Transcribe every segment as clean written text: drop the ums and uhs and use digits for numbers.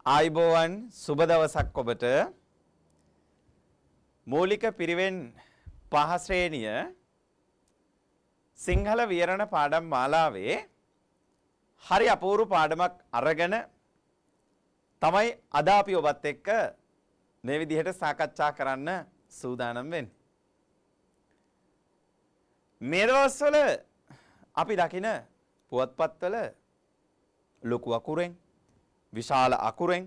ආයිබෝවන් සුබ දවසක් ඔබට. මූලික පිරිවෙන් 5 ශ්‍රේණිය සිංහල විවරණ පාඩම් මාලාවේ හරි අපූර්ව පාඩමක් අරගෙන තමයි අද අපි ඔබත් එක්ක මේ විදිහට සාකච්ඡා කරන්න සූදානම් වෙන්නේ. මේ දවස්වල අපි දකින පුවත්පත්වල ලොකු අකුරෙන් විශාල අකුරෙන්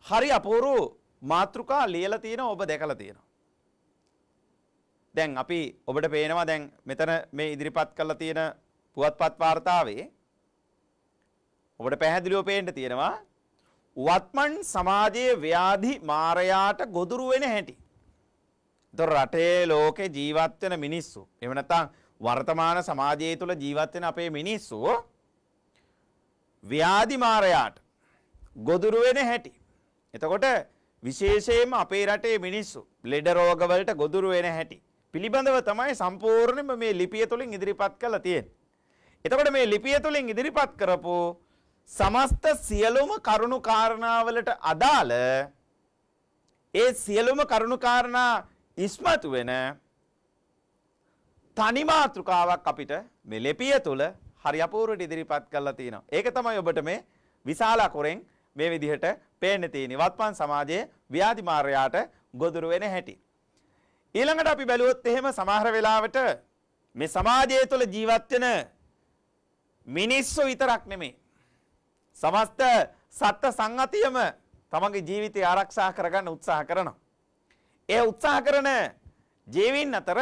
හරි අපූර්ව මාතෘකා ලියලා තියෙනවා ඔබ දැකලා තියෙනවා. දැන් අපි ඔබට පේනවා දැන් මෙතන මේ ඉදිරිපත් කරලා තියෙන පුවත්පත් වාර්තාවේ ඔබට පැහැදිලිව පේන්න තියෙනවා වත්මන් සමාජයේ ව්‍යාධි මාරයාට ගොදුරු වෙන හැටි. ඒතර රටේ ලෝකේ ජීවත් වෙන මිනිස්සු එහෙම නැත්නම් වර්තමාන සමාජය තුළ ජීවත් වෙන අපේ මිනිස්සු ව්‍යාධි මාරයාට ගොදුරු වෙන හැටි. එතකොට විශේෂයෙන්ම අපේ රටේ මිනිස්සු ලෙඩ රෝග වලට ගොදුරු වෙන හැටි පිළිබඳව තමයි සම්පූර්ණයෙන්ම මේ ලිපිය තුලින් ඉදිරිපත් කරලා තියෙන්නේ. එතකොට මේ ලිපිය තුලින් ඉදිරිපත් කරපු සමස්ත සියලුම කරුණු කාරණාවලට අදාළ ඒ සියලුම කරුණු කාරණා ඉස්මතු වෙන තනි මාතෘකාවක් අපිට මේ ලිපිය තුල හරි අපූර්වට ඉදිරිපත් කරලා තියෙනවා. ඒක තමයි ඔබට මේ විශාල අකුරෙන් මේ විදිහට පේන්න තියෙන්නේ. වත්මන් සමාජයේ ව්‍යාධි මාරයාට ගොදුරු වෙන හැටි. ඊළඟට අපි බැලුවොත් එහෙම සමහර වෙලාවට මේ සමාජය තුළ ජීවත් වෙන මිනිස්සු විතරක් නෙමෙයි. සමස්ත සත්ත්ව සංගතියම තමගේ ජීවිතය ආරක්ෂා කරගන්න උත්සාහ කරනවා. ඒ උත්සාහ කරන ජීවීන් අතර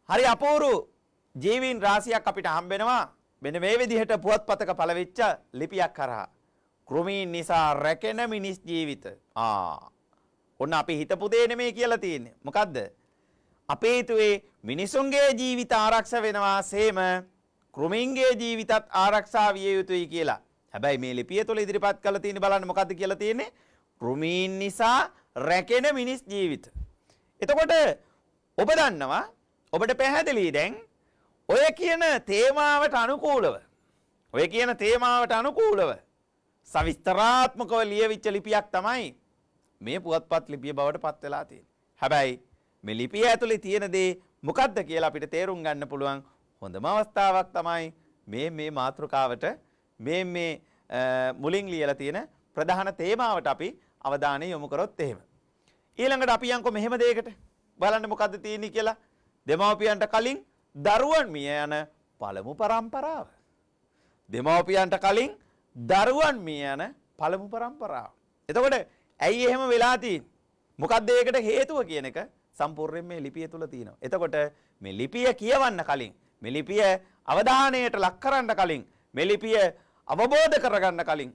හරි අපූර්ව ජීවීන් රාශියක් අපිට හම්බෙනවා. මෙන්න මේ විදිහට පුවත්පතක පළවෙච්ච ලිපියක් කරා කෘමීන් නිසා රැකෙන මිනිස් ජීවිත. ඔන්න අපි හිතපු දේ නෙමෙයි කියලා තියෙන්නේ. මොකද්ද? අපේ හිතුවේ මිනිසුන්ගේ ජීවිත ආරක්ෂා වෙනවාseම කෘමීන්ගේ ජීවිතත් ආරක්ෂා විය යුතුයි කියලා. හැබැයි මේ ලිපිය තුළ ඉදිරිපත් කරලා තියෙන්නේ බලන්න මොකද්ද කියලා තියෙන්නේ? කෘමීන් නිසා රැකෙන මිනිස් ජීවිත. එතකොට ඔබ දන්නවා ඔබට පැහැදිලි දැන් ඔය කියන තේමාවට අනුකූලව සවිස්තරාත්මකව ලියවිච්ච ලිපියක් තමයි මේ පුවත්පත් ලිපිය බවට පත් වෙලා තියෙන්නේ. හැබැයි මේ ලිපිය ඇතුලේ තියෙන දේ මොකක්ද කියලා අපිට තේරුම් ගන්න පුළුවන් හොඳම අවස්ථාවක් තමයි මේ මාතෘකාවට මේ මුලින් ලියලා තියෙන ප්‍රධාන තේමාවට අපි අවධානය යොමු කරොත් එහෙම. ඊළඟට අපි යන්කො මෙහෙම දෙයකට බලන්න මොකද්ද තියෙන්නේ කියලා. දෙමව්පියන්ට කලින් දරුවන් මිය යන පළමු පරම්පරාව. දෙමව්පියන්ට කලින් දරුවන් මිය යන පළමු පරම්පරාව. එතකොට ඇයි එහෙම වෙලා තියෙන්නේ? මොකක්ද ඒකට හේතුව කියන එක සම්පූර්ණයෙන් මේ ලිපිය තුල තියෙනවා. එතකොට මේ ලිපිය කියවන්න කලින්, මේ ලිපිය අවධානයට ලක් කරන්න කලින්, මේ ලිපිය අවබෝධ කරගන්න කලින්,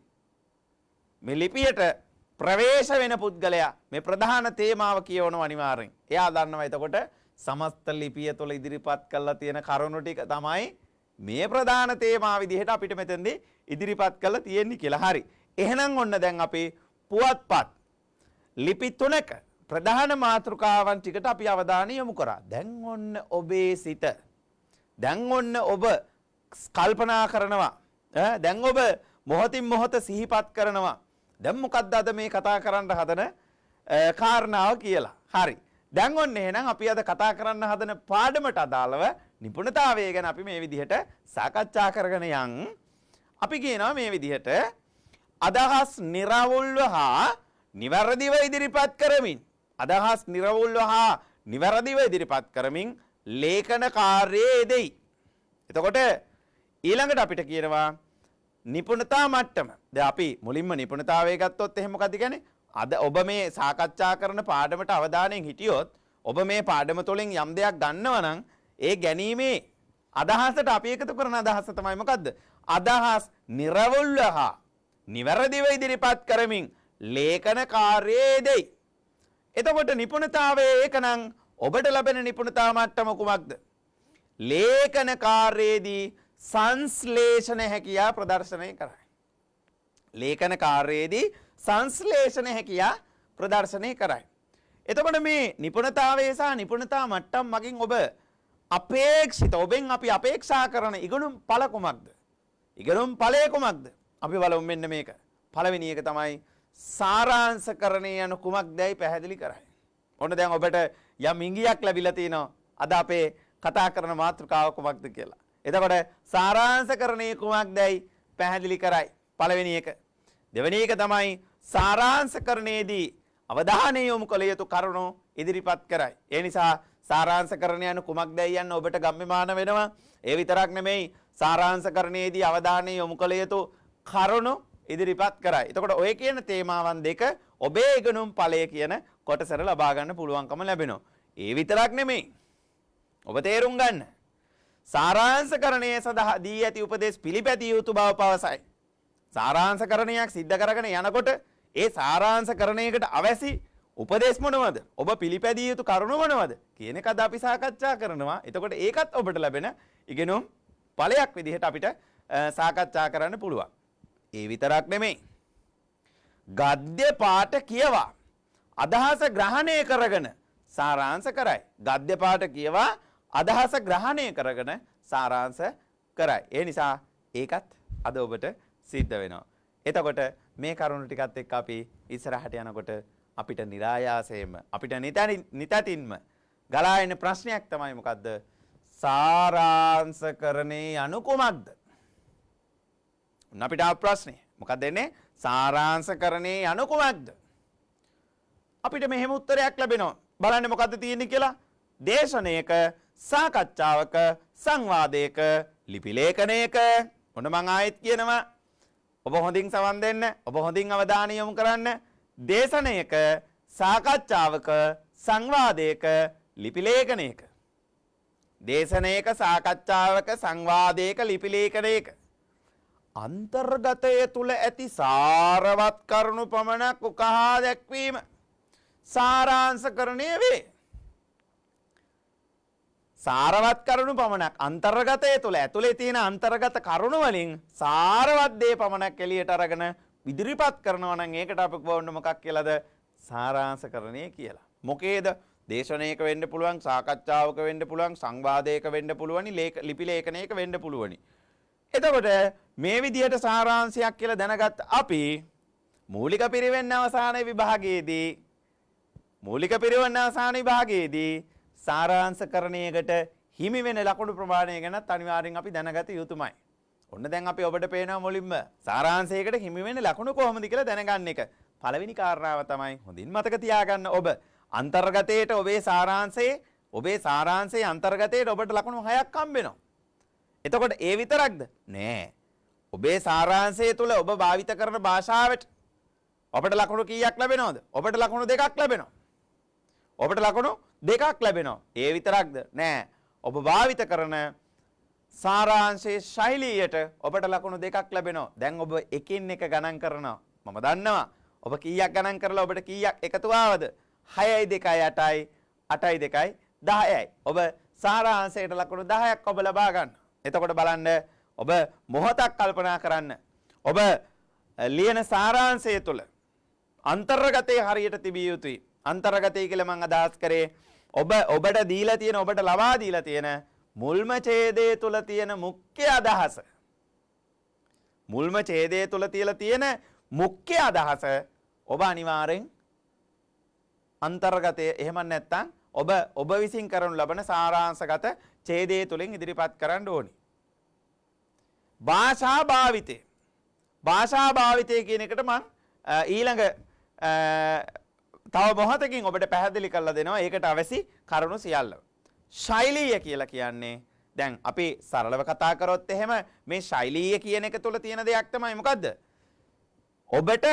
මේ ලිපියට ප්‍රවේශ වෙන පුද්ගලයා මේ ප්‍රධාන තේමාව කියවනවා අනිවාර්යෙන්. එයා දන්නවා එතකොට සමස්ත ලිපිය තුළ ඉදිරිපත් කරලා තියෙන කරුණු ටික තමයි මේ ප්‍රධාන තේමාව විදිහට අපිට මෙතෙන්දී ඉදිරිපත් කරලා තියෙන්නේ කියලා. හරි. එහෙනම් ඔන්න දැන් අපි පුවත්පත් ලිපි 3ක ප්‍රධාන මාතෘකාවන් ටිකට අපි අවධානය යොමු කරා. දැන් ඔන්න ඔබේ සිත. දැන් ඔන්න ඔබ කල්පනා කරනවා. දැන් ඔබ මොහොතින් මොහොත සිහිපත් කරනවා. දැන් මොකද්ද අද මේ කතා කරන්න හදන කාරණාව කියලා. හරි. දැන් ඔන්න එහෙනම් අපි අද කතා කරන්න හදන පාඩමට අදාළව නිපුණතාවය ගැන අපි මේ විදිහට සාකච්ඡා කරගෙන යන්. අපි කියනවා මේ විදිහට අදහස් නිර්වුල්ව හා නිවැරදිව ඉදිරිපත් කරමින් ඉදිරිපත් කරමින් ලේඛන කාර්යයේ යෙදෙයි. එතකොට ඊළඟට අපිට කියනවා නිපුණතා මට්ටම. දැන් අපි මුලින්ම නිපුණතාවය ගත්තොත් එහෙම මොකද්ද කියන්නේ? අද ඔබ මේ සාකච්ඡා කරන පාඩමට අවධානයෙන් හිටියොත් ඔබ මේ පාඩම තුළින් යම් දෙයක් ගන්නවා නම් ඒ ගැනීමේ අදහසට අපි එකතු කරන අදහස තමයි මොකද්ද? අදහස් නිර්වුල්ව හා නිවැරදිව ඉදිරිපත් කරමින් ලේඛන කාර්යයේ යෙදෙයි. එතකොට නිපුණතාවයේ ඒකනම් ඔබට ලැබෙන නිපුණතා මට්ටම කුමක්ද? ලේඛන කාර්යයේදී සංශ්ලේෂණ හැකියාව ප්‍රදර්ශනය කරයි. ලේඛන කාර්යයේදී සංශ්ලේෂණ හැකියාව ප්‍රදර්ශනය කරයි. එතකොට මේ නිපුණතාවය සහ නිපුණතා මට්ටම් මගින් ඔබ අපේක්ෂිත ඔබෙන් අපි අපේක්ෂා කරන ඉගෙනුම් ඵල කුමක්ද? ඉගෙනුම් ඵලය කුමක්ද? අපි බලමු මෙන්න මේක. පළවෙනි එක තමයි සාරාංශකරණය යන කුමක්දයි පැහැදිලි කරයි. ඔන්න දැන් ඔබට යම් ඉඟියක් ලැබිලා තිනවා අද අපේ කතා කරන මාතෘකාව කුමක්ද කියලා. එතකොට සාරාංශකරණය කුමක්දයි පැහැදිලි කරයි. පළවෙනි එක. දෙවෙනි එක තමයි සාරාංශකරණයේදී අවධානය යොමු කළ යුතු කරුණු ඉදිරිපත් කරයි. ඒ නිසා සාරාංශකරණය යන කුමක්දයි යන්න ඔබට ගම්‍යමාන වෙනවා. ඒ විතරක් නෙමෙයි සාරාංශකරණයේදී අවධානය යොමු කළ යුතු කරුණු ඉදිරිපත් කරයි. එතකොට ඔය කියන තේමාවන් දෙක ඔබේ ඉගෙනුම් ඵලය කියන කොටසට ලබා ගන්න පුළුවන්කම ලැබෙනවා. ඒ විතරක් නෙමෙයි. ඔබ තේරුම් ගන්න. සාරාංශකරණය සඳහා දී ඇති උපදේශ පිළිපැදිය යුතු බව පවසයි. සාරාංශකරණයක් සිද්ධ කරගෙන යනකොට ඒ සාරාංශකරණයකට අවැසි උපදේශ මොනවද? ඔබ පිළිපැදිය යුතු කරුණු මොනවද? කියන එක අද අපි සාකච්ඡා කරනවා. එතකොට ඒකත් ඔබට ලැබෙන ඉගෙනුම් ඵලයක් විදිහට අපිට සාකච්ඡා කරන්න පුළුවන්. ඒ විතරක් නෙමෙයි. ගද්‍ය පාඨ කියවා අදහස ග්‍රහණය කරගෙන සාරාංශ කරයි. ගද්‍ය පාඨ කියවා අදහස ග්‍රහණය කරගෙන සාරාංශ කරයි. ඒ නිසා ඒකත් අද ඔබට සිද්ධ වෙනවා. එතකොට මේ කරුණු ටිකත් එක්ක අපි ඉස්සරහට යනකොට අපිට નિરાයාසයෙන්ම අපිට නිතැතින්ම ගලා එන ප්‍රශ්නයක් තමයි මොකද්ද? සාරාංශකරණේ යනු කුමක්ද? අපිට ආ ප්‍රශ්නේ මොකක්ද එන්නේ? සාරාංශකරණේ යනු කුමක්ද? අපිට මෙහෙම උත්තරයක් ලැබෙනවා. බලන්න මොකද්ද තියෙන්නේ කියලා. දේශනයක, සාකච්ඡාවක, සංවාදයක, ලිපි ලේඛනයක. මොන මං ආයෙත් කියනවා. ඔබ හොඳින් සවන් දෙන්න. ඔබ හොඳින් අවධානය යොමු කරන්න. දේශනයක, සාකච්ඡාවක, සංවාදයක, ලිපි ලේඛනයක. දේශනයක, සාකච්ඡාවක, සංවාදයක, ලිපි ලේඛනයක. අන්තර්ගතය තුල ඇති සාරවත් කරුණු පමණක් උකහා දැක්වීම සාරාංශකරණය වේ. සාරවත් කරුණු පමණක් අන්තර්ගතය තුල ඇතුලේ තියෙන අන්තර්ගත කරුණු වලින් සාරවත් දේ පමණක් එළියට අරගෙන ඉදිරිපත් කරනවා නම් ඒකට අපි කියවන්න මොකක් කියලාද? සාරාංශකරණය කියලා. මොකේද? දේශනයක වෙන්න පුළුවන්, සාකච්ඡාවක වෙන්න පුළුවන්, සංවාදයක වෙන්න පුළුවනි, ලිපි ලේඛනයක වෙන්න පුළුවනි. එතකොට මේ විදිහට සාරාංශයක් කියලා දැනගත් අපි මූලික පිරිවෙන් අවසාන විභාගයේදී සාරාංශකරණයකට හිමි වෙන ලකුණු ප්‍රමාණය ගැනත් අනිවාර්යෙන් අපි දැනගත යුතුමයි. ඔන්න දැන් අපි ඔබට පේනවා මුලින්ම සාරාංශයකට හිමි වෙන ලකුණු කොහොමද කියලා දැනගන්න එක. පළවෙනි කාරණාව තමයි හොඳින් මතක තියාගන්න ඔබ අන්තර්ගතයේට ඔබේ සාරාංශයේ අන්තර්ගතයේට ඔබට ලකුණු 6ක් හම්බෙනවා. එතකොට ඒ විතරක්ද? නෑ. ඔබේ සාරාංශය තුල ඔබ භාවිත කරන භාෂාවට ඔබට ලකුණු කීයක් ලැබෙනවද? ඔබට ලකුණු 2ක් ලැබෙනවා. ඔබට ලකුණු 2ක් ලැබෙනවා. ඒ විතරක්ද? නෑ. ඔබ භාවිත කරන සාරාංශයේ ශෛලියට ඔබට ලකුණු 2ක් ලැබෙනවා. දැන් ඔබ එකින් එක ගණන් කරනවා. මම දන්නවා. ඔබ කීයක් ගණන් කරලා ඔබට කීයක් එකතු ආවද? 6යි 2යි 8යි 8යි 2යි 10යි. ඔබ සාරාංශයට ලකුණු 10ක් ඔබ ලබා ගන්න. එතකොට බලන්න ඔබ මොහොතක් කල්පනා කරන්න. ඔබ ලියන සාරාංශය තුළ අන්තර්ගතයේ හරියට තිබිය යුතුයි. අන්තර්ගතය කියලා මම අදහස් කරේ ඔබට දීලා තියෙන ඔබට ලබා දීලා තියෙන මුල්ම ඡේදයේ තුල තියෙන මුඛ්‍ය අදහස. මුල්ම ඡේදයේ තුල තියලා තියෙන මුඛ්‍ය අදහස ඔබ අනිවාර්යෙන් අන්තර්ගතය එහෙම නැත්නම් ඔබ විසින් කරනු ලබන සාරාංශගත ඡේදයේ තුලින් ඉදිරිපත් කරන්න ඕනි. භාෂා භාවිතය කියන එකට මම ඊළඟ තව මොහොතකින් ඔබට පැහැදිලි කරලා දෙනවා ඒකට අවශ්‍ය කරුණු සියල්ල. ශෛලිය කියලා කියන්නේ දැන් අපි සරලව කතා කරොත් එහෙම මේ ශෛලිය කියන එක තුල තියෙන දෙයක් තමයි මොකද්ද? ඔබට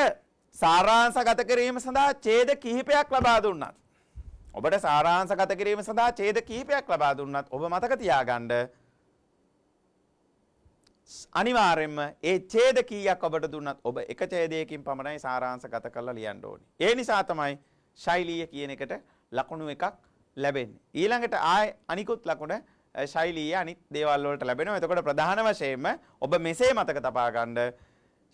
සාරාංශගත කිරීම සඳහා ඡේද කිහිපයක් ලබා දුන්නත් ඔබට සාරාංශගත කිරීම සඳහා ඡේද කිහිපයක් ලබා දුන්නත් ඔබ මතක තියාගන්න අනිවාර්යයෙන්ම ඒ ඡේද කීයක් ඔබට දුන්නත් ඔබ එක ඡේදයකින් පමණයි සාරාංශගත කරලා ලියන්න ඕනේ. ඒ නිසා තමයි ශෛලිය කියන එකට ලකුණු එකක් ලැබෙන්නේ. ඊළඟට අනිකුත් ලකුණ ශෛලිය අනිත් දේවල් වලට ලැබෙනවා. එතකොට ප්‍රධාන වශයෙන්ම ඔබ මෙසේ මතක තබා ගන්න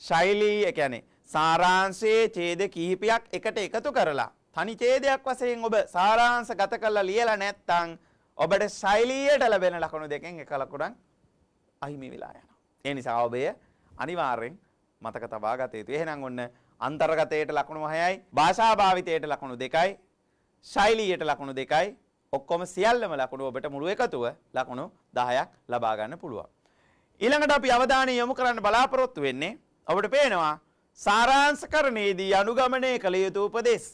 ශෛලිය කියන්නේ සාරාංශයේ ඡේද කිහිපයක් එකට එකතු කරලා තනි ඡේදයක් වශයෙන් ඔබ සාරාංශගත කරලා ලියලා නැත්නම් ඔබට ශෛලියට ලැබෙන ලකුණු දෙකෙන් එක ලකුණක් අහිමි වෙලා යනවා. ඒ නිසා ඔබ අනිවාර්යෙන් මතක තබා ගත යුතුයි. එහෙනම් ඔන්න අන්තර්ගතයට ලකුණු 6යි, භාෂා භාවිතයට ලකුණු 2යි, ශෛලියට ලකුණු 2යි, ඔක්කොම සියල්ලම ලකුණු ඔබට මුළු එකතුව ලකුණු 10ක් ලබා ගන්න පුළුවන්. ඊළඟට අපි අවධානය යොමු කරන්න බලාපොරොත්තු වෙන්නේ ඔබට පේනවා සාරාංශකරණයේදී අනුගමනය කළ යුතු උපදෙස්.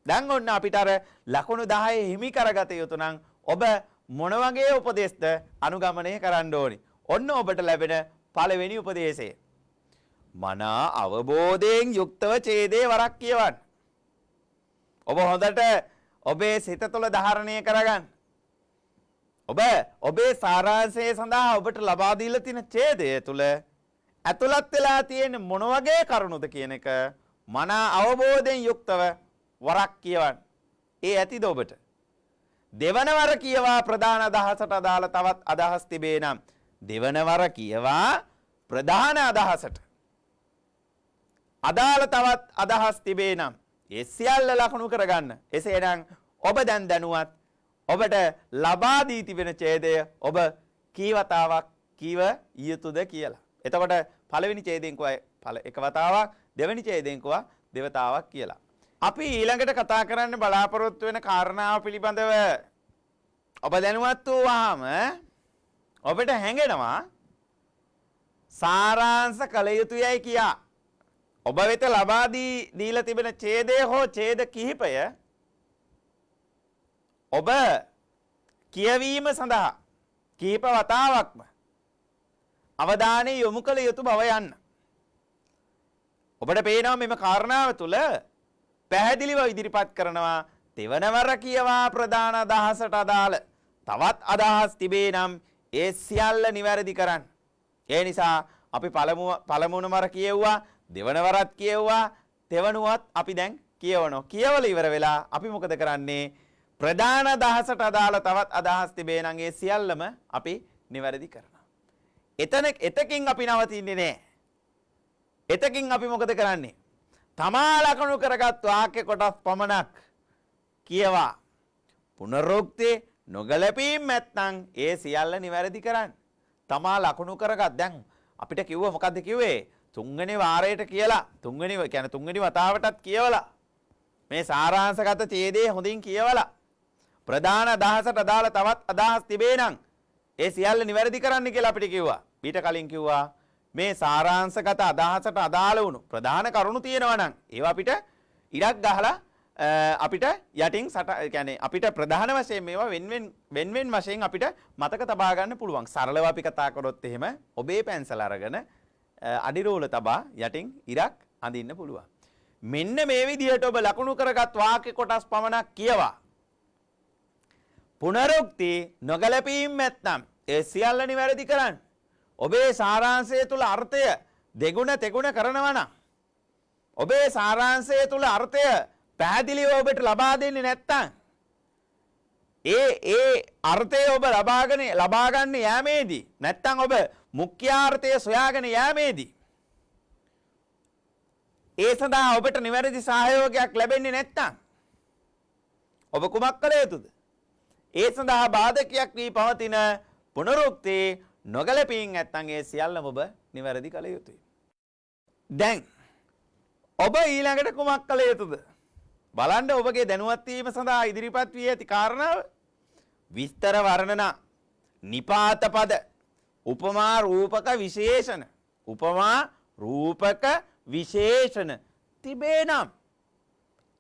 දැන් ඔන්න අපිට අර ලකුණු 10 හිමි කරගත යුතු නම් ඔබ මොන වගේ උපදෙස්ද අනුගමනය කරන්න ඕනි? ඔන්න ඔබට ලැබෙන පළවෙනි උපදේශය. මනා අවබෝධයෙන් යුක්තව ඡේදේ වරක් කියවන්න. ඔබ හොඳට ඔබේ සිත තුළ ධාරණය කරගන්න. ඔබේ සාරාංශය සඳහා ඔබට ලබා දීලා තියෙන ඡේදය තුළ ඇතුළත් වෙලා තියෙන මොන වගේ කරුණුද කියන එක මනා අවබෝධයෙන් යුක්තව වරක් කියවන්න. ඒ ඇතිද ඔබට? දෙවන වර කියවා ප්‍රධාන අදහසට අදාළ තවත් අදහස් තිබේ නම් දෙවන වර කියවා ප්‍රධාන අදහසට අදාළ තවත් අදහස් තිබේ නම් ඒ සියල්ල ලකුණු කරගන්න. එසේනම් ඔබ දැන් දැනුවත් ඔබට ලබා දී තිබෙන ඡේදය ඔබ කී වතාවක් කීව යුතුද කියලා. එතකොට පළවෙනි ඡේදයෙන් කොයි එක වතාවක්, දෙවෙනි ඡේදයෙන් කොයි දෙවතාවක් කියලා. අපි ඊළඟට කතා කරන්න බලාපොරොත්තු වෙන කාරණාව පිළිබඳව ඔබ දැනුවත් වූවාම ඔබට හැඟෙනවා සාරාංශ කළ යුතුයයි කියා. ඔබ වෙත ලබා දීලා තිබෙන ඡේදය හෝ ඡේද කිහිපය ඔබ කියවීම සඳහා කිහිප වතාවක්ම අවධානය යොමු කළ යුතු බව යන්න. ඔබට පේනවා මෙම කාරණාව තුළ පැහැදිලිව ඉදිරිපත් කරනවා තෙවනවර කියවා ප්‍රධාන අදහසට අදාළ තවත් අදහස් තිබේ නම් ඒ සියල්ල නිවැරදි කරන්න. ඒ නිසා අපි පළමුවර කියෙව්වා, දෙවනවරත් කියෙව්වා, තෙවනුවත් අපි දැන් කියවනවා. කියවල ඉවර වෙලා අපි මොකද කරන්නේ? ප්‍රධාන අදහසට අදාළ තවත් අදහස් තිබේ නම් ඒ සියල්ලම අපි නිවැරදි කරනවා. එතකින් අපි නවතින්නේ නැහැ. එතකින් අපි මොකද කරන්නේ? තමා ලකුණු කරගත් වාක්‍ය කොටස් පමණක් කියවා පුනරුක්ති නොගැලපීම් නැත්නම් ඒ සියල්ල නිවැරදි කරන්න. තමා ලකුණු කරගත් දැන් අපිට කිව්ව මොකද්ද කිව්වේ? තුන්වෙනි වාරයට කියලා තුන්වෙනි වතාවටත් කියවලා මේ සාරාංශගත ඡේදය හොඳින් කියවලා ප්‍රධාන අදහසට අදාළ තවත් අදහස් තිබේ නම් ඒ සියල්ල නිවැරදි කරන්න කියලා අපිට කිව්වා. ඊට කලින් කිව්වා මේ සාරාංශගත අදහසට අදාළ වුණු ප්‍රධාන කරුණු තියෙනවා නම් ඒවා අපිට ඉරක් ගහලා අපිට යටින් කියන්නේ අපිට ප්‍රධාන වශයෙන් මේවා වෙන්වෙන් වශයෙන් අපිට මතක තබා ගන්න පුළුවන්. සරලව අපි කතා කරොත් එහෙම ඔබේ පැන්සල අරගෙන අඩිරෝල තබා යටින් ඉරක් අඳින්න පුළුවන්. මෙන්න මේ විදිහට ඔබ ලකුණු කරගත් වාක්‍ය කොටස් පමණක් කියවා පුනරුක්ති නොගැලපීම් නැත්නම් ඒ සියල්ල නිවැරදි කරන්න. ඔබේ සාරාංශය තුල අර්ථය දෙගුණ තෙගුණ කරනවා නම් ඔබේ සාරාංශය තුල අර්ථය පැහැදිලිව ඔබට ලබා දෙන්නේ නැත්නම් ඒ අර්ථය ඔබ ලබා ගන්න යෑමේදී නැත්නම් ඔබ මුඛ්‍යාර්ථය සොයාගෙන යෑමේදී ඒ සඳහා ඔබට නිවැරදි සහයෝගයක් ලැබෙන්නේ නැත්නම් ඔබ කුමක් කළ යුතුද? ඒ සඳහා බාධකයක් වී පවතින පුනරුක්ති නොගැලපීම් නැත්නම් ඒ සියල්ලම ඔබ නිවැරදි කළ යුතුයි. දැන් ඔබ ඊළඟට කුමක් කළ යුතුද? බලන්න ඔබගේ දැනුවත් වීම සඳහා ඉදිරිපත් වී ඇති කාරණාව විස්තර වර්ණනා, නිපාත පද, උපමා රූපක විශේෂණ තිබේ නම්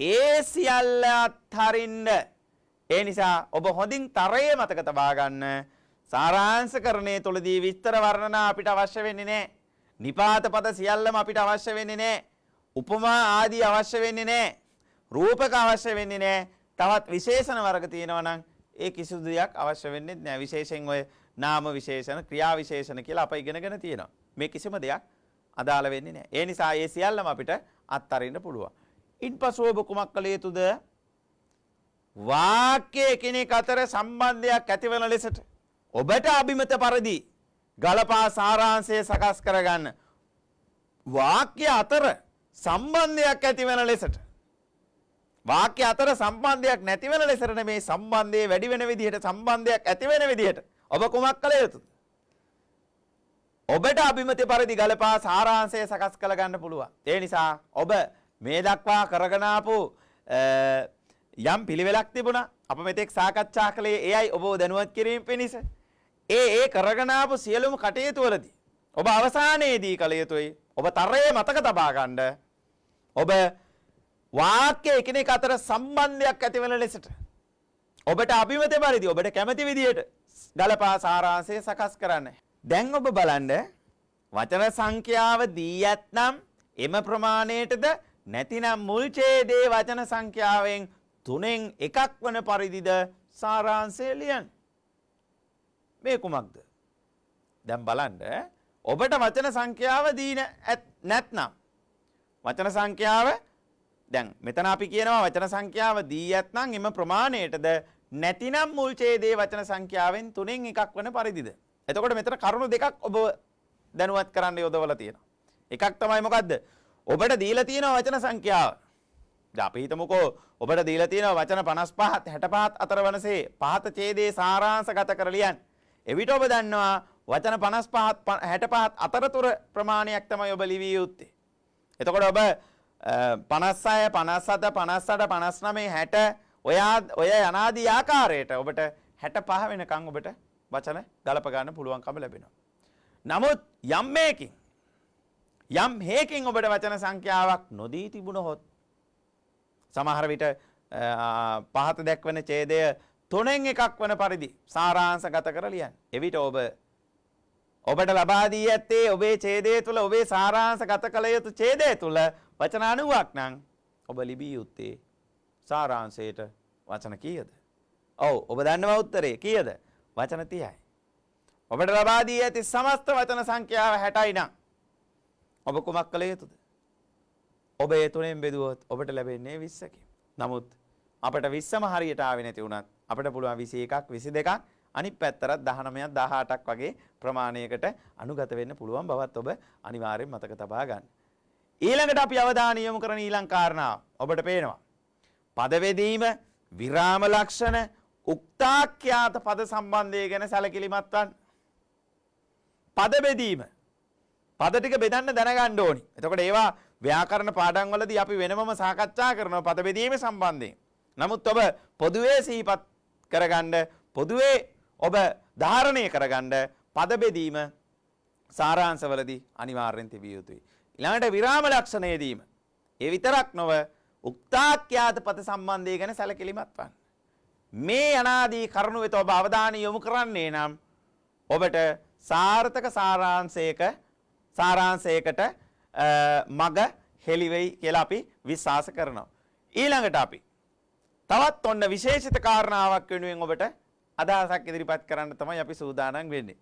ඒ සියල්ල අත්හරින්න. ඒ නිසා ඔබ හොඳින් තරයේ මතක තබා ගන්න සාරාංශකරණයේ තුලදී විස්තර වර්ණනා අපිට අවශ්‍ය වෙන්නේ නැහැ. නිපාත පද සියල්ලම අපිට අවශ්‍ය වෙන්නේ නැහැ. උපමා ආදී අවශ්‍ය වෙන්නේ නැහැ. රූපක අවශ්‍ය වෙන්නේ නැහැ. තවත් විශේෂණ වර්ග තියෙනවා නම් ඒ කිසිදු දෙයක් අවශ්‍ය වෙන්නේ නැහැ. විශේෂයෙන් ඔය නාම විශේෂණ, ක්‍රියා විශේෂණ කියලා අප ඉගෙනගෙන තියෙනවා. මේ කිසිම දෙයක් අදාළ වෙන්නේ නැහැ. ඒ නිසා මේ සියල්ලම අපිට අත්හරින්න පුළුවන්. ඉන්පසු ඔබ කුමක් කළ යුතුද? වාක්‍ය එකිනෙක අතර සම්බන්ධයක් ඇතිවන ලෙසට ඔබට අභිමත පරිදි ගලපා සාරාංශය සකස් කරගන්න. වාක්‍ය අතර සම්බන්ධයක් ඇතිවන ලෙසට වාක්‍ය අතර සම්බන්ධයක් නැති වෙන ලෙසට මේ සම්බන්ධයේ වැඩි වෙන විදිහට සම්බන්ධයක් ඇති වෙන විදිහට ඔබ කුමක් කළ යුතුද? ඔබට අභිමත පරිදි ගලපා සාරාංශය සකස් කළ ගන්න පුළුවන්. ඒ නිසා ඔබ මේ දක්වා කරගෙන ආපු යම් පිළිවෙලක් තිබුණා. අප මෙතෙක් සාකච්ඡා කළේ එයයි ඔබ දැනුවත් කිරීම පිණිස. ඒ කරගෙන ආපු සියලුම කටයුතු වලදී ඔබ අවසානයේදී කළ යුතුයි. ඔබ තරයේ මතක තබා ගන්න. ඔබ වාක්‍ය එකිනෙක අතර සම්බන්ධයක් ඇති වෙන ලෙසට ඔබට අභිමත පරිදි ඔබට කැමති විදියට ගලපා සාරාංශය සකස් කරන්න. දැන් ඔබ බලන්න වචන සංඛ්‍යාව දී ඇත්නම් එම ප්‍රමාණයටද නැතිනම් මුල් ඡේදයේ වචන සංඛ්‍යාවෙන් 3න් එකක් වන පරිදිද සාරාංශය ලියන්න. මේ කුමක්ද? දැන් බලන්න ඔබට වචන සංඛ්‍යාව දී නැත්නම් වචන සංඛ්‍යාව දැන් මෙතන අපි කියනවා වචන සංඛ්‍යාව දී ඇත්නම් එම ප්‍රමාණයටද නැතිනම් මුල් ඡේදයේ වචන සංඛ්‍යාවෙන් 3න් එකක් වන පරිදිද. එතකොට මෙතන කරුණු දෙකක් ඔබ දැනුවත් කරන්න යොදවලා තියෙනවා. එකක් තමයි මොකද්ද? ඔබට දීලා තියෙනවා වචන සංඛ්‍යාව. දැන් අපි හිතමුකෝ ඔබට දීලා තියෙනවා වචන 55 65 අතර වනසේ පහත ඡේදයේ සාරාංශගත කර ලියන්න. එවිට ඔබ දන්නවා වචන 55 65 අතරතුර ප්‍රමාණයක් තමයි ඔබ ලිවිය යුත්තේ. එතකොට ඔබ 56 57 58 59 60 ඔය අනාදී ආකාරයට ඔබට 65 වෙනකන් ඔබට වචන ගලප ගන්න පුළුවන්කම ලැබෙනවා. නමුත් යම් හේකින් ඔබට වචන සංඛ්‍යාවක් නොදී තිබුණොත් සමහර විට පහත දැක්වෙන ඡේදය 3න් එකක් වන පරිදි සාරාංශගත කර ලියන්න. එවිට ඔබට ලබා දී ඇත්තේ ඔබේ ඡේදය තුල ඔබේ සාරාංශගත කළ යුතු ඡේදය තුල වචන 90ක් නම් ඔබ ලිබිය යුත්තේ සාරාංශයට වචන කීයද? ඔව් ඔබ දන්නවා උත්තරේ කීයද? වචන 30යි. ඔබට ලබා දී ඇති සමස්ත වචන සංඛ්‍යාව 60යි නම් ඔබ කුමක් කළ යුතුද? ඔබ ඒ 3ෙන් බෙදුවොත් ඔබට ලැබෙන්නේ 20කි. නමුත් අපට 20ම හරියට ආවේ නැති වුණත් අපිට පුළුවන් 21ක් 22ක් අනිත් පැත්තට 19ක් 18ක් වගේ ප්‍රමාණයකට අනුගත වෙන්න පුළුවන් බවත් ඔබ අනිවාර්යෙන් මතක තබා ගන්න. ඊළඟට අපි අවධානය යොමු කරන ඊළඟ කාරණාව ඔබට පේනවා. පද බෙදීම, විරාම ලක්ෂණ, උක්තාඛ්‍යාත පද සම්බන්ධය ගැන සැලකිලිමත් වන්න. පද බෙදීම. පද ටික බෙදන්න දැනගන්න ඕනි. එතකොට ඒවා ව්‍යාකරණ පාඩම් වලදී අපි වෙනමම සාකච්ඡා කරනවා පද බෙදීම සම්බන්ධයෙන්. නමුත් ඔබ පොදුවේ සිහිපත් කරගන්න, පොදුවේ ඔබ ධාරණය කරගන්න පද බෙදීම සාරාංශවලදී අනිවාර්යෙන් තිබිය යුතුයි. ඊළඟට විරාම ලක්ෂණයේදීම ඒ විතරක් නොව උක්තාඛ්‍යාත පද සම්බන්ධය ගැන සැලකිලිමත් වන්න. මේ අනාදී කරුණු වෙත ඔබ අවධානය යොමු කරන්නේ නම් ඔබට සාර්ථක සාරාංශයකට මග හෙළි වෙයි කියලා අපි විශ්වාස කරනවා. ඊළඟට අපි තවත් ඔන්න විශේෂිත කාරණාවක් වෙනුවෙන් ඔබට අදහසක් ඉදිරිපත් කරන්න තමයි අපි සූදානම් වෙන්නේ.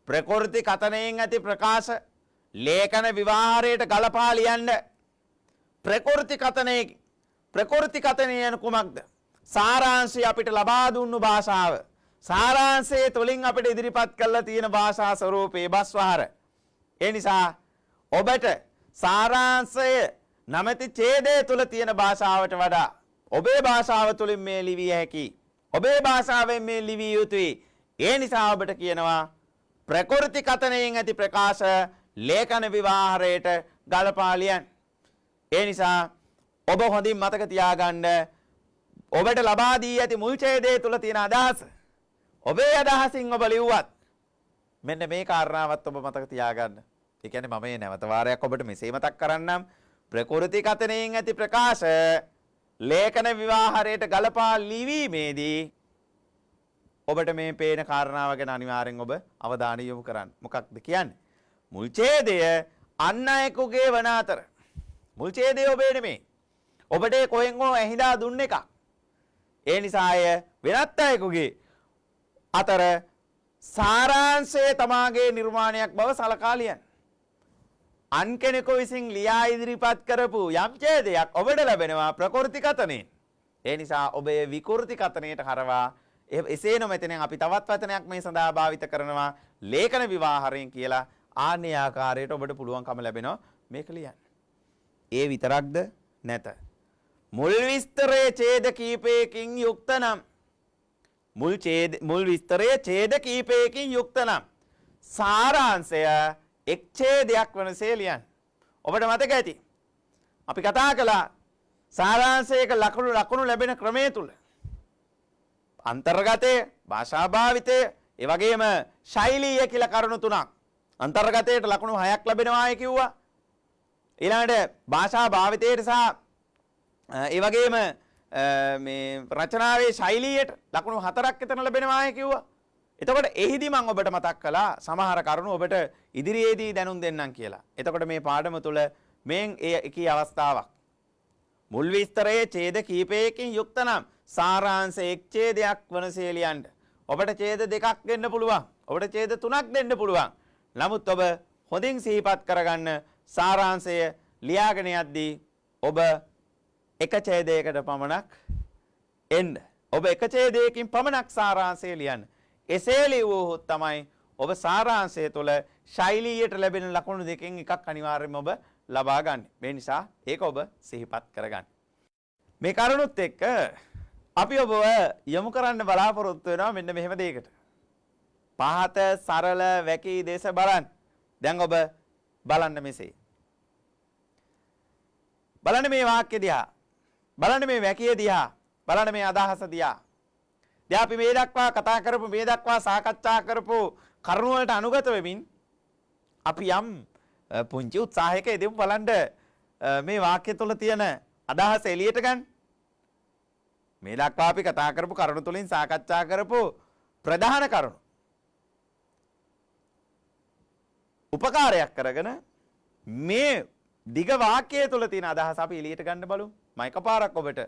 ප්‍රකෘති කතනයෙන් ඇති ප්‍රකාශ ලේඛන විවාහරයට ගලපා ලියන්න. ප්‍රකෘති කතනය යන කුමක්ද? සාරාංශය අපිට ලබා දුන්නු භාෂාව. සාරාංශයේ තුලින් අපිට ඉදිරිපත් කරලා තියෙන භාෂා ස්වරූපයේ බස්වහර. ඒ නිසා ඔබට සාරාංශය නැමැති ඡේදය තුල තියෙන භාෂාවට වඩා ඔබේ භාෂාව තුලින් මේ ලිවිය හැකි. ඔබේ භාෂාවෙන් මේ ලිවිය යුතුයි. ඒ නිසා ඔබට කියනවා ප්‍රකෘති කතනයෙන් ඇති ප්‍රකාශ ලේඛන විවාහරයට ගලපා ලියන්න. ඒ නිසා ඔබ හොඳින් මතක තියාගන්න ඔබට ලබා දී ඇති මුල් ඡේදය තුල තියෙන අදහස ඔබේ අදහසින් ඔබ ලිව්වත් මෙන්න මේ කාරණාවත් ඔබ මතක තියාගන්න. ඒ කියන්නේ මම මේ නැවත වාරයක් ඔබට මෙසේ මතක් කරන්නම්. ප්‍රකෘති කතනයෙන් ඇති ප්‍රකාශ ලේඛන විවාහරයට ගලපා ලිවීමේදී ඔබට මේ පේන කාරණාව ගැන අනිවාර්යෙන් ඔබ අවධානය යොමු කරන්න. මොකක්ද කියන්නේ? මුල් ඡේදය අන් අයෙකුගේ වන අතර. මුල් ඡේදය ඔබේ නෙමෙයි. ඔබට කොහෙන් හෝ ඇහිඳා දුන්න එකක්. ඒ නිසා අය වෙනත් අයෙකුගේ අතර සාරාංශය තමාගේ නිර්මාණයක් බව සලකා ලියන්න. අන් කෙනෙකු විසින් ලියා ඉදිරිපත් කරපු යම් ඡේදයක් ඔබට ලැබෙනවා ප්‍රකෘති කතනෙන්. ඒ නිසා ඔබේ විකෘති කතනයට හරවා එසේ නොමැතිනම් අපි තවත් වචනයක් මේ සඳහා භාවිත කරනවා ලේඛන විවාහරයෙන් කියලා. ආන්නේ ආකාරයට ඔබට පුළුවන්කම ලැබෙනවා මේක ලියන්න. ඒ විතරක්ද නැත. මුල් විස්තරයේ ඡේද කීපයකින් යුක්ත නම් මුල් විස්තරයේ ඡේද කීපයකින් යුක්ත නම් සාරාංශය එක් ඡේදයක් වනසේ ලියන්න. ඔබට මතක ඇති. අපි කතා කළා සාරාංශයක ලකුණු ලැබෙන ක්‍රමය තුල අන්තර්ගතය, භාෂා භාවිතය, ඒ වගේම ශෛලීය කියලා කරුණු තුනක්. අන්තර්ගතයට ලකුණු 6ක් ලැබෙනවායි කිව්වා. ඊළඟට භාෂා භාවිතයට සහ ඒ වගේම මේ රචනාවේ ශෛලියට ලකුණු 4ක් එතන ලැබෙනවායි කිව්වා. එතකොට එහිදී මම ඔබට මතක් කළා සමහර කරුණු ඔබට ඉදිරියේදී දැනුම් දෙන්නම් කියලා. එතකොට මේ පාඩම තුල මෙන් එකී අවස්ථාවක්. මුල් විස්තරයේ ඡේද කීපයකින් යුක්ත නම් සාරාංශ එක් ඡේදයක් වනසේ ලියන්න. ඔබට ඡේද දෙකක් දෙන්න පුළුවන්. ඔබට ඡේද තුනක් දෙන්න පුළුවන්. නමුත් ඔබ හොඳින් සිහිපත් කරගන්න සාරාංශය ලියාගෙන යද්දී ඔබ එක ඡේදයකට පමණක් එන්න. ඔබ එක ඡේදයකින් පමණක් සාරාංශය ලියන්න. එසේ ලියුවොත් තමයි ඔබ සාරාංශය තුළ ශෛලියට ලැබෙන ලකුණු දෙකෙන් එකක් අනිවාර්යයෙන්ම ඔබ ලබා ගන්න. මේ නිසා ඒක ඔබ සිහිපත් කරගන්න. මේ කරුණුත් එක්ක අපි ඔබව යොමු කරන්න බලාපොරොත්තු වෙනවා මෙන්න මෙහෙම දෙයකට. පහත සරල වැකී දේශ බලන්න. දැන් ඔබ බලන්න මෙසේ. බලන්න මේ වාක්‍ය දිහා. බලන්න මේ වැකිය දිහා. බලන්න මේ අදහස දිහා. දැන් අපි මේ දක්වා කතා කරපු මේ දක්වා සාකච්ඡා කරපු කරුණු වලට අනුගත වෙමින් අපි යම් පුංචි උත්සාහයක යෙදෙමු බලන්න මේ වාක්‍ය තුළ තියෙන අදහස එළියට ගන්න. මේ දක්වා අපි කතා කරපු කරුණු තුලින් සාකච්ඡා කරපු ප්‍රධාන කරුණු උපකාරයක් කරගෙන මේ දිග වාක්‍යය තුළ තියෙන අදහස අපි එළියට ගන්න බලමු. මම එකපාරක් ඔබට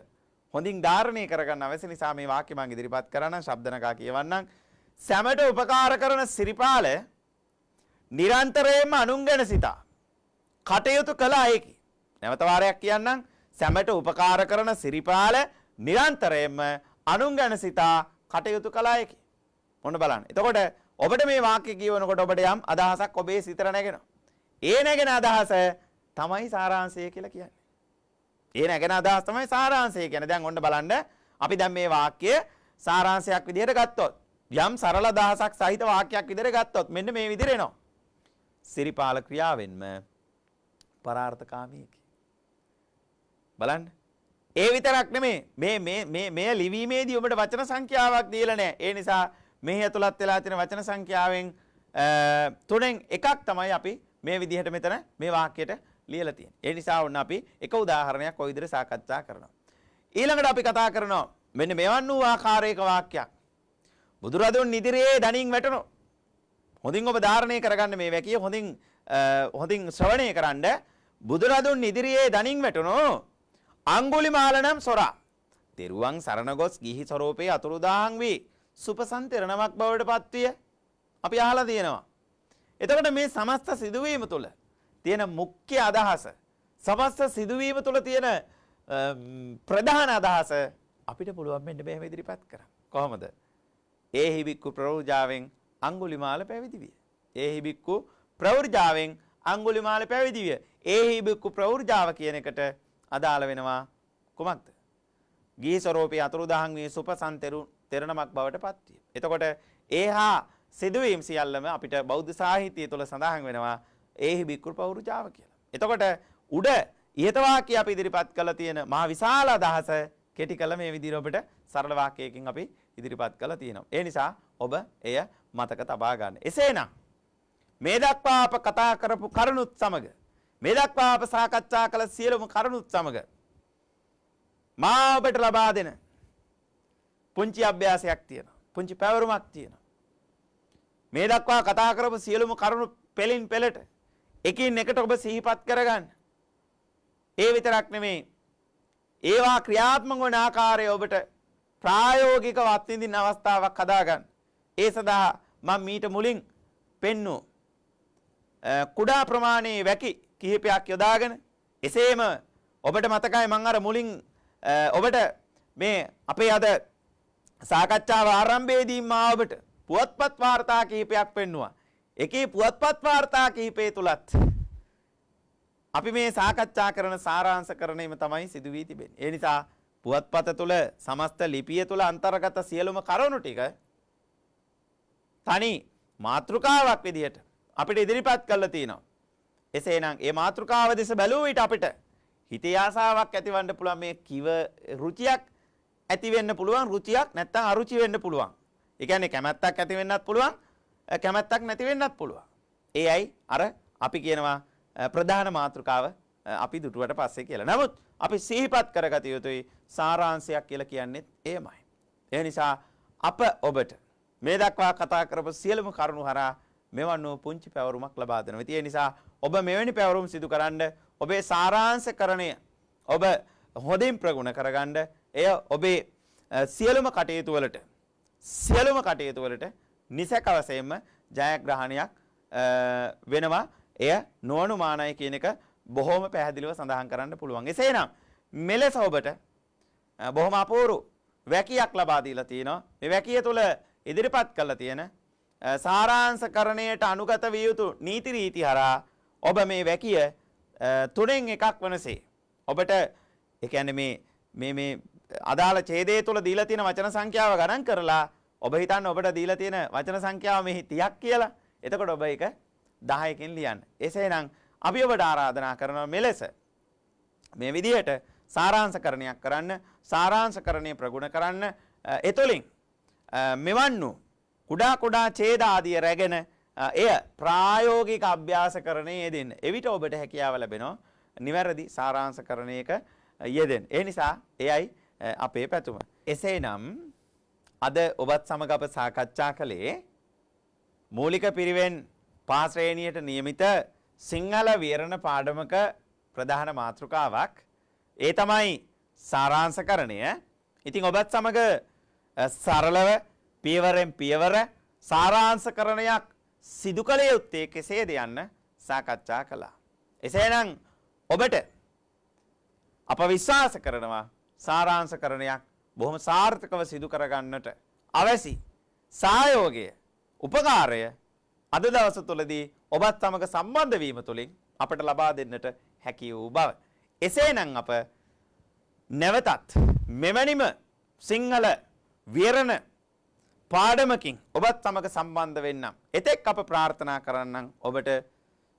හොඳින් ධාරණය කරගන්න අවශ්‍ය නිසා මේ වාක්‍ය මම ඉදිරිපත් කරන්න ශබ්දනකා කියවන්නම්. සැමට උපකාර කරන සිරිපාල නිරන්තරයෙන්ම අනුන් ගැන සිතා කටයුතු කළ අයෙකි. නැවත වාරයක් කියන්නම්. සැමට උපකාර කරන සිරිපාල නිරන්තරයෙන්ම අනුන් ගැන සිතා කටයුතු කළ අයෙකි. මොන බලන්න. එතකොට ඔබට මේ වාක්‍ය කියවනකොට ඔබට යම් අදහසක් ඔබේ සිතට නැගෙනවා. ඒ නැගෙන අදහස තමයි සාරාංශය කියලා කියන්නේ. ඒ නැගෙන අදහස් තමයි සාරාංශය කියන්නේ. දැන් ඔන්න බලන්න අපි දැන් මේ වාක්‍ය සාරාංශයක් විදිහට ගත්තොත් යම් සරල අදහසක් සහිත වාක්‍යයක් විදිහට ගත්තොත් මෙන්න මේ විදිහට එනවා. සිරිපාල ක්‍රියාවෙන්ම පරාර්ථකාමීකි. බලන්න. ඒ විතරක් නෙමෙයි මේ ලිවීමේදී ඔබට වචන සංඛ්‍යාවක් දීලා නැහැ. ඒ නිසා මේ ඇතුළත් වෙලා තියෙන වචන සංඛ්‍යාවෙන් තුනෙන් එකක් තමයි අපි මේ විදිහට මෙතන මේ වාක්‍යයට ලියලා තියෙන්නේ. ඒ නිසා ඔන්න අපි එක උදාහරණයක් ඔය විදිහට සාකච්ඡා කරනවා. ඊළඟට අපි කතා කරනවා මෙන්න මෙවන් වූ ආකාරයක වාක්‍යයක්. බුදුරදුන් ඉදිරියේ දණින් වැටුණා. හොඳින් ඔබ ධාරණය කරගන්න මේ වැකිය හොඳින් ශ්‍රවණය කරන්න. බුදුරදුන් ඉදිරියේ දණින් වැටුණා. අඟුලිමාල නම් සොරා. තෙරුවන් සරණ ගොස් ගිහි ස්වරූපේ අතුරුදාහන් වී සුපසන්තරණමක් බවට පත්විය. අපි අහලා තියෙනවා. එතකොට මේ සමස්ත සිදුවීම තුළ තියෙන මුඛ්‍ය අදහස, සමස්ත සිදුවීම තුළ තියෙන ප්‍රධාන අදහස අපිට පුළුවන් මෙන්න මෙහෙම ඉදිරිපත් කරන්න. කොහොමද? ඒහි බික්කු ප්‍රවෘජාවෙන් අඟුලිමාල පැවිදි විය. ඒහි බික්කු ප්‍රවෘජාවෙන් අඟුලිමාල පැවිදි විය. ඒහි බික්කු ප්‍රවෘජාව කියන එකට අදාළ වෙනවා කුමක්ද? ගිහි ස්වරූපී අතුරුදහන් වී සුපසන්තරණමක් බවට පත්විය. එතකොට ඒහා සිදුවීම් සියල්ලම අපිට බෞද්ධ සාහිත්‍යය තුළ සඳහන් වෙනවා ඒහි බික්කු ප්‍රවෘජාව කියලා. එතකොට උඩ ඉහත වාක්‍ය අපි ඉදිරිපත් කළ තියෙන මහා විශාල අදහස කෙටි කළ මේ විදිහට ඔබට සරල වාක්‍යයකින් අපි ඉදිරිපත් කළා තියෙනවා. ඒ නිසා ඔබ එය මතක තබා ගන්න. එසේනම් මේ දක්වා අප කතා කරපු කරුණුත් සමග මේ දක්වා අප සාකච්ඡා කළ සියලුම කරුණුත් සමග මා ඔබට ලබා දෙන පුංචි අභ්‍යාසයක් තියෙනවා. පුංචි පැවරුමක් තියෙනවා. මේ දක්වා කතා කරපු සියලුම කරුණු පෙලින් පෙලට එකින් එකට ඔබ සිහිපත් කරගන්න. ඒ විතරක් නෙමෙයි ඒවා ක්‍රියාත්මක වන ආකාරය ඔබට ප්‍රායෝගිකව අත්විඳින අවස්ථාවක් හදාගන්න. ඒ සඳහා මම මීට මුලින් පෙන්නු කුඩා ප්‍රමාණයේ වැකි කිහිපයක් යොදාගෙන එසේම ඔබට මතකයි මම අර මුලින් ඔබට මේ අපේ අද සාකච්ඡාව ආරම්භයේදී මා ඔබට පුවත්පත් වාර්තා කිහිපයක් පෙන්නුවා. එකේ පුවත්පත් වාර්තා කිහිපය තුලත් අපි මේ සාකච්ඡා කරන සාරාංශකරණයම තමයි සිදු වී තිබෙන්නේ. ඒ නිසා පුවත්පත තුල සමස්ත ලිපිය තුල අන්තර්ගත සියලුම කරුණු ටික තනි මාතෘකාවක් විදිහට අපිට ඉදිරිපත් කරලා තියෙනවා. එසේනම් මේ මාතෘකාව දෙස බැලුව විට අපිට හිතේ ආසාවක් ඇතිවන්න පුළුවන් මේ කිව රුචියක් ඇති වෙන්න පුළුවන් රුචියක් නැත්නම් අරුචි වෙන්න පුළුවන්. ඒ කියන්නේ කැමැත්තක් ඇති වෙන්නත් පුළුවන් කැමැත්තක් නැති වෙන්නත් පුළුවන්. ඒයි අර අපි කියනවා ප්‍රධාන මාතෘකාව අපි දුටුවට පස්සේ කියලා. නමුත් අපි සිහිපත් කරගත යුතුයි සාරාංශයක් කියලා කියන්නේ එයමයි. ඒ නිසා අප ඔබට මේ දක්වා කතා කරපු සියලුම කරුණු හරහා මෙවන් වූ පුංචි පැවරුමක් ලබා දෙනවා. ඒ නිසා ඔබ මෙවැනි පැවරුම් සිදු කරන්න ඔබේ සාරාංශකරණය ඔබ හොඳින් ප්‍රගුණ කරගන්න එය ඔබේ සියලුම කටයුතු වලට නිසක වශයෙන්ම ජයග්‍රහණයක් වෙනවා. එය නොඅනුමානයි කියන එක බොහොම පැහැදිලිව සඳහන් කරන්න පුළුවන්. එසේනම් මෙලෙස ඔබට බොහොම අපූර්ව වැකියක් ලබා දීලා තිනවා. මේ වැකිය තුළ ඉදිරිපත් කරලා තියෙන සාරාංශකරණයට අනුගත විය යුතු නීති රීති හරහා ඔබ මේ වැකිය තුනෙන් එකක් වනසේ ඔබට ඒ කියන්නේ මේ අදාළ ඡේදයේ තුල දීලා තියෙන වචන සංඛ්‍යාව ගණන් කරලා ඔබ හිතන්න ඔබට දීලා තියෙන වචන සංඛ්‍යාව මෙහි 30ක් කියලා. එතකොට ඔබ ඒක 10කින් ලියන්න. එසේනම් අපි ඔබට ආරාධනා කරනවා මෙලෙස මේ විදිහට සාරාංශකරණයක් කරන්න, සාරාංශකරණය ප්‍රගුණ කරන්න. එතුලින් මෙවන් වූ කුඩා ඡේද ආදිය රැගෙන එය ප්‍රායෝගික අභ්‍යාසකරණයේ යෙදෙන්න. එවිට ඔබට හැකියාව ලැබෙනවා නිවැරදි සාරාංශකරණයක යෙදෙන්න. ඒ නිසා එයයි අපේ පැතුම. එසේනම් අද ඔබත් සමග අප සාකච්ඡා කළේ මූලික පිරිවෙන් 5 ශ්‍රේණියට නියමිත සිංහල විවරණ පාඩමක ප්‍රධාන මාතෘකාවක්. ඒ තමයි සාරාංශකරණය. ඉතින් ඔබත් සමග සරලව පියවරෙන් පියවර සාරාංශකරණයක් සිදු කළ යුත්තේ කෙසේද යන්න සාකච්ඡා කළා. එසේනම් ඔබට අප විශ්වාස කරනවා සාරාංශකරණයක් බොහොම සාර්ථකව සිදු කරගන්නට අවශ්‍ය සහයෝගය උපකාරය අද දවස තුලදී ඔබත් සමග සම්බන්ධ වීම තුලින් අපට ලබා දෙන්නට හැකි වූ බව. එසේනම් අප නැවතත් මෙවැනිම සිංහල විවරණ පාඩමකින් ඔබත් සමග සම්බන්ධ වෙන්නම්. එතෙක් අප ප්‍රාර්ථනා කරන්නම් ඔබට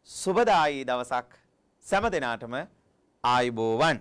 සුබදායී දවසක්. සෑම දිනාටම ආයුබෝවන්.